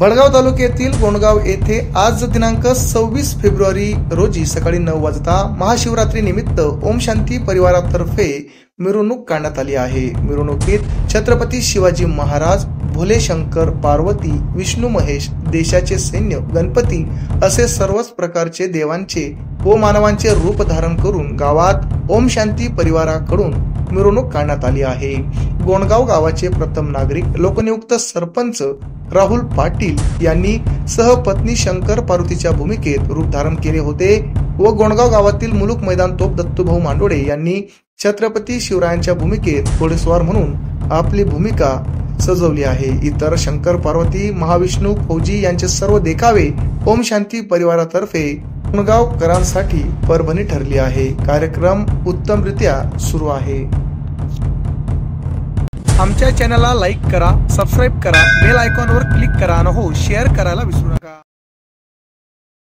भडगाव तालुक्यातील गोंडगाव येथे आज दिनांक 26 फेब्रुवारी रोजी सकाळी 9 वाजता महाशिवरात्री निमित्त ओम शांती परिवारातर्फे मिरवणूक काढण्यात आली आहे। मिरवणुकीत छत्रपती शिवाजी महाराज, भोले शंकर, पार्वती, विष्णू महेश, देशाचे सैन्य, गणपती असे सर्वच प्रकारचे देवांचे व मानवांचे रूप धारण करून गावात ओम शांती परिवाराकडून मिरवणूक काढण्यात आली आहे। गोंडगाव गावाचे प्रथम नागरिक लोकनियुक्त सरपंच राहुल पाटील यांनी सहपत्नी शंकर पार्वतीच्या भूमिकेत रूप धारण केले होते व गोंडगाव गावातील मुलुक मैदान तोप दत्तूभाऊ मांडोळे यांनी छत्रपती शिवरायांच्या भूमिकेत घोडेस्वार म्हणून आपली भूमिका सजवली आहे। इतर शंकर पार्वती, महाविष्णू, फौजी यांचे सर्व देखावे ओम शांती परिवारातर्फे गोंडगावकरांसाठी परभणी ठरली आहे। कार्यक्रम उत्तमरित्या सुरू आहे। आमच्या चॅनलला लाईक करा, सबस्क्राईब करा, बेल आयकॉनवर क्लिक करा आणि हो शेअर करायला विसरू नका।